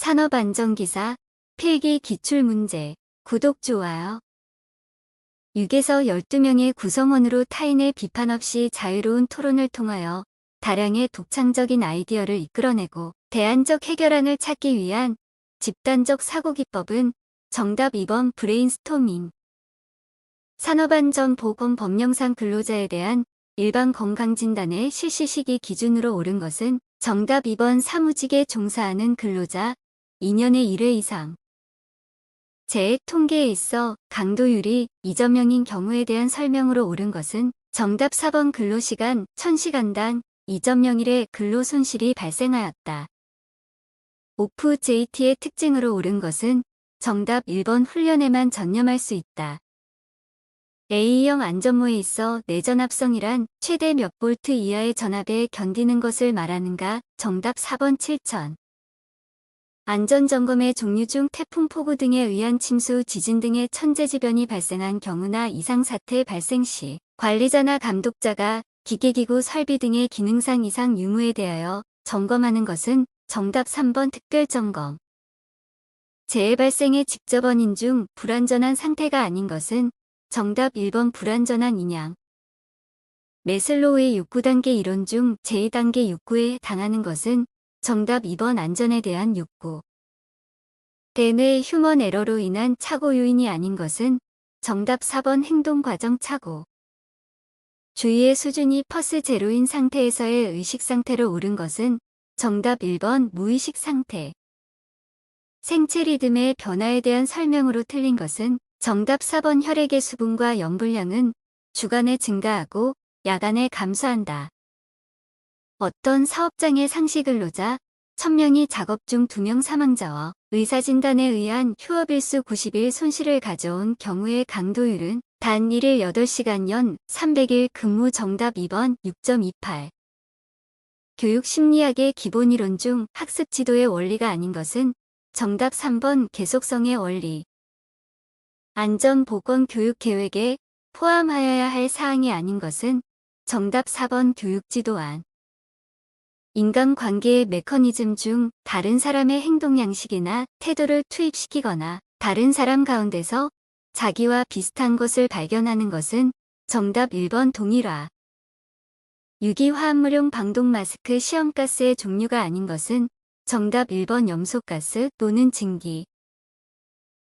산업안전기사 필기 기출문제. 구독, 좋아요. 6에서 12명의 구성원으로 타인의 비판 없이 자유로운 토론을 통하여 다량의 독창적인 아이디어를 이끌어내고 대안적 해결안을 찾기 위한 집단적 사고기법은 정답 2번 브레인스토밍. 산업안전보건법령상 근로자에 대한 일반 건강진단의 실시 시기 기준으로 옳은 것은 정답 2번 사무직에 종사하는 근로자 2년의 1회 이상. 재해 통계에 있어 강도율이 2.0인 경우에 대한 설명으로 옳은 것은 정답 4번 근로시간 1000시간당 2.01의 근로손실이 발생하였다. 오프 JT의 특징으로 옳은 것은 정답 1번 훈련에만 전념할 수 있다. A형 안전모에 있어 내전압성이란 최대 몇 볼트 이하의 전압에 견디는 것을 말하는가? 정답 4번 7000. 안전점검의 종류 중 태풍, 폭우 등에 의한 침수, 지진 등의 천재지변이 발생한 경우나 이상사태 발생 시 관리자나 감독자가 기계기구 설비 등의 기능상 이상 유무에 대하여 점검하는 것은 정답 3번 특별점검. 재해 발생의 직접 원인 중 불완전한 상태가 아닌 것은 정답 1번 불완전한 인양. 매슬로우의 6구단계 이론 중 제2단계 욕구에 해당하는 것은 정답 2번 안전에 대한 욕구. 대뇌 휴먼 에러로 인한 착오 요인이 아닌 것은 정답 4번 행동과정 착오. 주의의 수준이 퍼스 제로인 상태에서의 의식 상태로 옳은 것은 정답 1번 무의식 상태. 생체 리듬의 변화에 대한 설명으로 틀린 것은 정답 4번 혈액의 수분과 염분량은 주간에 증가하고 야간에 감소한다. 어떤 사업장의 상시 근로자 1000명이 작업 중 2명 사망자와 의사진단에 의한 휴업일수 90일 손실을 가져온 경우의 강도율은 단 1일 8시간 연 300일 근무. 정답 2번 6.28. 교육심리학의 기본이론 중 학습 지도의 원리가 아닌 것은 정답 3번 계속성의 원리. 안전보건교육계획에 포함하여야 할 사항이 아닌 것은 정답 4번 교육지도안. 인간관계의 메커니즘 중 다른 사람의 행동 양식이나 태도를 투입시키거나 다른 사람 가운데서 자기와 비슷한 것을 발견하는 것은 정답 1번 동일화. 유기화합물용 방독 마스크 시험가스의 종류가 아닌 것은 정답 1번 염소가스 또는 증기.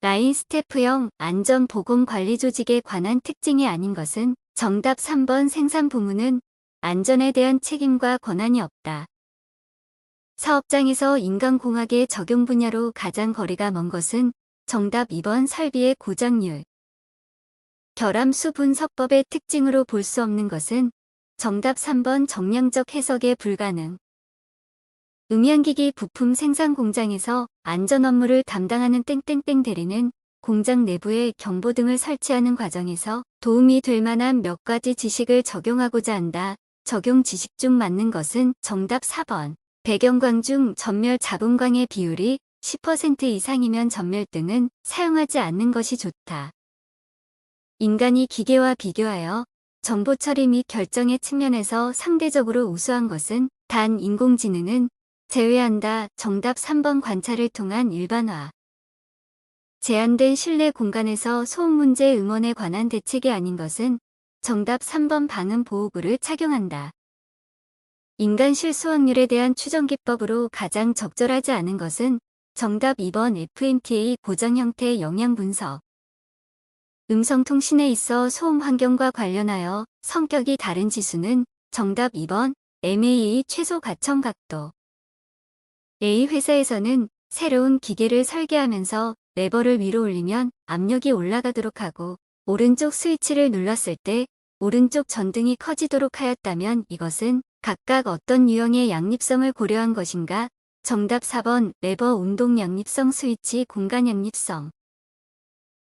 라인 스태프형 안전보건관리조직에 관한 특징이 아닌 것은 정답 3번 생산부문은 안전에 대한 책임과 권한이 없다. 사업장에서 인간공학의 적용 분야로 가장 거리가 먼 것은 정답 2번 설비의 고장률. 결함수 분석법의 특징으로 볼 수 없는 것은 정답 3번 정량적 해석의 불가능. 음향기기 부품 생산 공장에서 안전 업무를 담당하는 땡땡땡 대리는 공장 내부에 경보등을 설치하는 과정에서 도움이 될 만한 몇 가지 지식을 적용하고자 한다. 적용 지식 중 맞는 것은 정답 4번. 배경광 중 전멸 자분광의 비율이 10% 이상이면 전멸등은 사용하지 않는 것이 좋다. 인간이 기계와 비교하여 정보 처리 및 결정의 측면에서 상대적으로 우수한 것은 단 인공지능은 제외한다. 정답 3번 관찰을 통한 일반화. 제한된 실내 공간에서 소음 문제 음원에 관한 대책이 아닌 것은 정답 3번 방음 보호구를 착용한다. 인간 실수 확률에 대한 추정 기법으로 가장 적절하지 않은 것은 정답 2번 FMTA 고정 형태의 영향 분석. 음성통신에 있어 소음 환경과 관련하여 성격이 다른 지수는 정답 2번 MAA 최소 가청 각도. A 회사에서는 새로운 기계를 설계하면서 레버를 위로 올리면 압력이 올라가도록 하고 오른쪽 스위치를 눌렀을 때 오른쪽 전등이 커지도록 하였다면 이것은 각각 어떤 유형의 양립성을 고려한 것인가? 정답 4번 레버 운동 양립성 스위치 공간 양립성.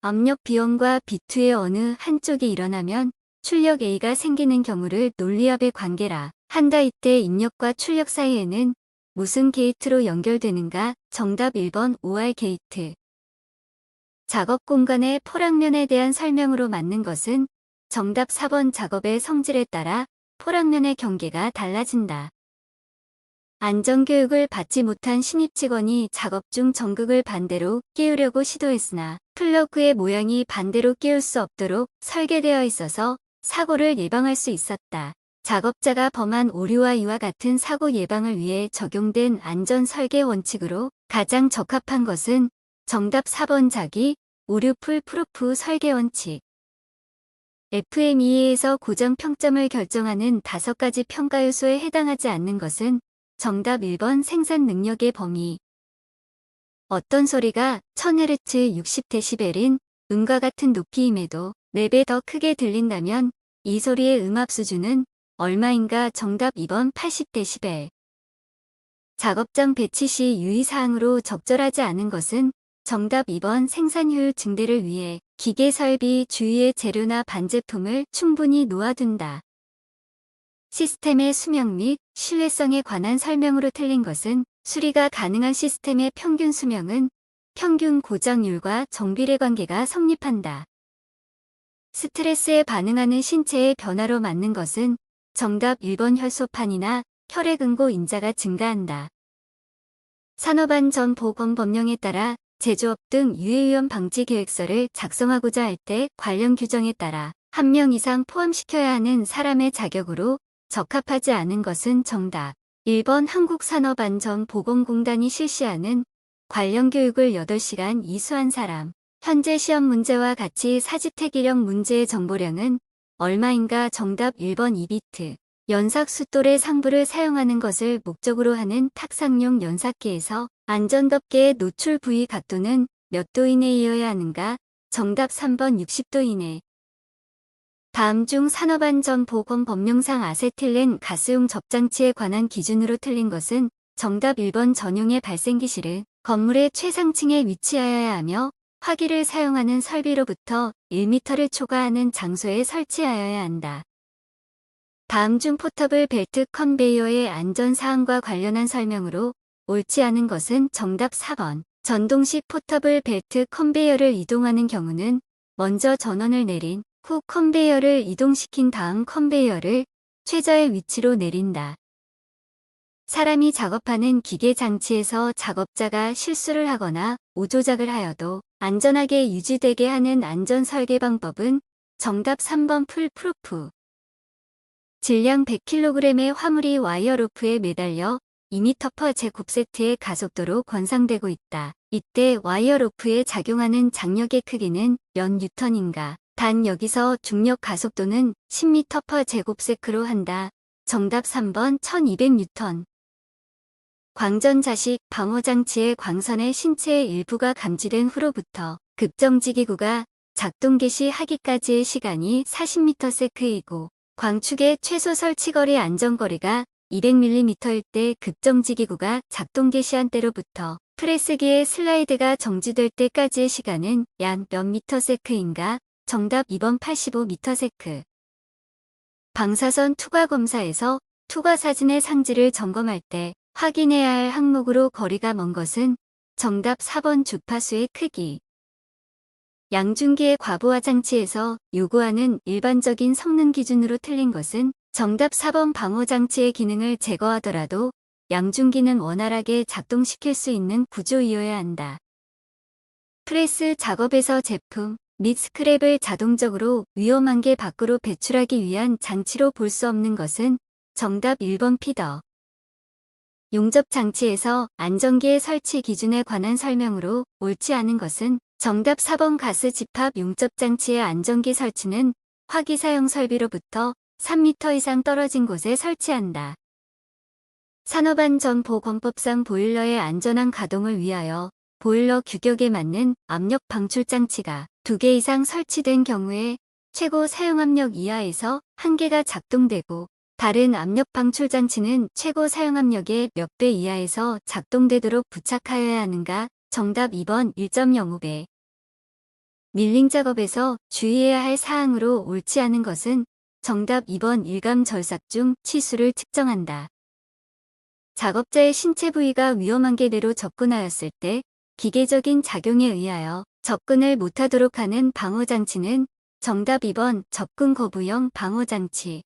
압력 B1과 B2의 어느 한쪽이 일어나면 출력 A가 생기는 경우를 논리압의 관계라 한다. 이때 입력과 출력 사이에는 무슨 게이트로 연결되는가? 정답 1번 OR 게이트. 작업 공간의 포락면에 대한 설명으로 맞는 것은 정답 4번 작업의 성질에 따라 포락면의 경계가 달라진다. 안전교육을 받지 못한 신입 직원이 작업 중 전극을 반대로 끼우려고 시도했으나 플러그의 모양이 반대로 끼울 수 없도록 설계되어 있어서 사고를 예방할 수 있었다. 작업자가 범한 오류와 이와 같은 사고 예방을 위해 적용된 안전 설계 원칙으로 가장 적합한 것은 정답 4번 자기, 오류 풀 프루프 설계 원칙. FMEA에서 고정 평점을 결정하는 5가지 평가 요소에 해당하지 않는 것은 정답 1번 생산 능력의 범위. 어떤 소리가 1000Hz 60dB인 음과 같은 높이임에도 4배 더 크게 들린다면 이 소리의 음압 수준은 얼마인가? 정답 2번 80dB. 작업장 배치 시 유의사항으로 적절하지 않은 것은 정답 2번 생산 효율 증대를 위해 기계 설비 주위의 재료나 반제품을 충분히 놓아둔다. 시스템의 수명 및 신뢰성에 관한 설명으로 틀린 것은 수리가 가능한 시스템의 평균 수명은 평균 고장률과 정비례 관계가 성립한다. 스트레스에 반응하는 신체의 변화로 맞는 것은 정답 1번 혈소판이나 혈액응고 인자가 증가한다. 산업안전보건법령에 따라 제조업 등 유해위험 방지 계획서를 작성하고자 할 때 관련 규정에 따라 1명 이상 포함시켜야 하는 사람의 자격으로 적합하지 않은 것은 정답 1번 한국산업안전보건공단이 실시하는 관련 교육을 8시간 이수한 사람. 현재 시험 문제와 같이 사지태기령 문제의 정보량은 얼마인가? 정답 1번 2비트. 연삭 숫돌의 상부를 사용하는 것을 목적으로 하는 탁상용 연삭기에서 안전덮개의 노출 부위 각도는 몇 도 이내이어야 하는가? 정답 3번 60도 이내. 다음 중 산업안전보건법령상 아세틸렌 가스용 접장치에 관한 기준으로 틀린 것은 정답 1번 전용의 발생기실은 건물의 최상층에 위치하여야 하며 화기를 사용하는 설비로부터 1m를 초과하는 장소에 설치하여야 한다. 다음 중 포터블 벨트 컨베이어의 안전사항과 관련한 설명으로 옳지 않은 것은 정답 4번. 전동식 포터블 벨트 컨베이어를 이동하는 경우는 먼저 전원을 내린 후 컨베이어를 이동시킨 다음 컨베이어를 최저의 위치로 내린다. 사람이 작업하는 기계 장치에서 작업자가 실수를 하거나 오조작을 하여도 안전하게 유지되게 하는 안전 설계 방법은 정답 3번 풀프루프. 질량 100kg의 화물이 와이어 로프에 매달려 2m/제곱세트의 가속도로 권상되고 있다. 이때 와이어 로프에 작용하는 장력의 크기는 몇 뉴턴인가? 단 여기서 중력 가속도는 10m/제곱세크로 한다. 정답 3번 1200뉴턴. 광전자식 방호장치의 광선의 신체의 일부가 감지된 후로부터 급정지기구가 작동 개시 하기까지의 시간이 40ms이고 광축의 최소 설치거리 안전거리가 200mm일 때 급정지기구가 작동 개시한 때로부터 프레스기의 슬라이드가 정지될 때까지의 시간은 약 몇 ms인가? 정답 2번 85ms. 방사선 투과 검사에서 투과 사진의 상지를 점검할 때 확인해야 할 항목으로 거리가 먼 것은 정답 4번 주파수의 크기. 양중기의 과부하 장치에서 요구하는 일반적인 성능 기준으로 틀린 것은 정답 4번 방호장치의 기능을 제거하더라도 양중기는 원활하게 작동시킬 수 있는 구조이어야 한다. 프레스 작업에서 제품 및 스크랩을 자동적으로 위험한 게 밖으로 배출하기 위한 장치로 볼 수 없는 것은 정답 1번 피더. 용접 장치에서 안전기의 설치 기준에 관한 설명으로 옳지 않은 것은 정답 4번 가스 집합 용접 장치의 안전기 설치는 화기 사용 설비로부터 3m 이상 떨어진 곳에 설치한다. 산업안전보건법상 보일러의 안전한 가동을 위하여 보일러 규격에 맞는 압력 방출 장치가 2개 이상 설치된 경우에 최고 사용압력 이하에서 1개가 작동되고 다른 압력 방출 장치는 최고 사용압력의 몇 배 이하에서 작동되도록 부착하여야 하는가? 정답 2번 1.05배. 밀링 작업에서 주의해야 할 사항으로 옳지 않은 것은 정답 2번 일감 절삭 중 치수를 측정한다. 작업자의 신체 부위가 위험한 궤대로 접근하였을 때 기계적인 작용에 의하여 접근을 못하도록 하는 방호장치는 정답 2번 접근 거부형 방호장치.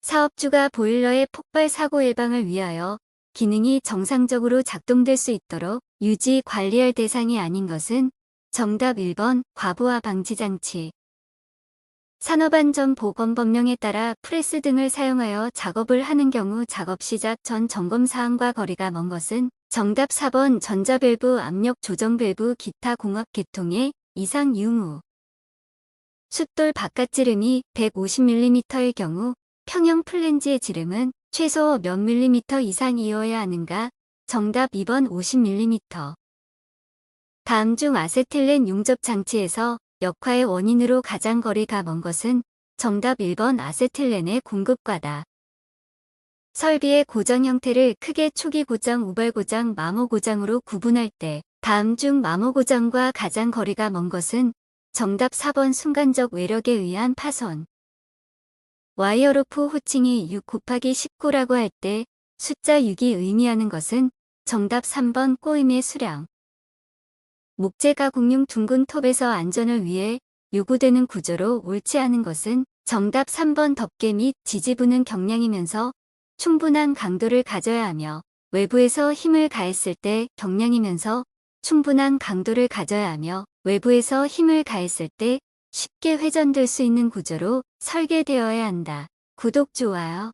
사업주가 보일러의 폭발 사고 예방을 위하여 기능이 정상적으로 작동될 수 있도록 유지 관리할 대상이 아닌 것은 정답 1번 과부하 방지 장치. 산업안전보건법령에 따라 프레스 등을 사용하여 작업을 하는 경우 작업 시작 전 점검 사항과 거리가 먼 것은 정답 4번 전자밸브 압력 조정 밸브 기타 공업 계통의 이상 유무. 숫돌 바깥 지름이 150mm일 경우 평형 플랜지의 지름은 최소 몇 밀리미터 이상이어야 하는가? 정답 2번 50mm. 다음 중 아세틸렌 용접 장치에서 역화의 원인으로 가장 거리가 먼 것은 정답 1번 아세틸렌의 공급과다. 설비의 고장 형태를 크게 초기 고장, 우발 고장, 마모 고장으로 구분할 때 다음 중 마모 고장과 가장 거리가 먼 것은 정답 4번 순간적 외력에 의한 파손. 와이어로프 호칭이 6 곱하기 19라고 할 때 숫자 6이 의미하는 것은 정답 3번 꼬임의 수량. 목재 가공용 둥근 톱에서 안전을 위해 요구되는 구조로 옳지 않은 것은 정답 3번 덮개 및 지지부는 경량이면서 충분한 강도를 가져야 하며 외부에서 힘을 가했을 때 경량이면서 충분한 강도를 가져야 하며 외부에서 힘을 가했을 때 쉽게 회전될 수 있는 구조로 설계되어야 한다. 구독, 좋아요.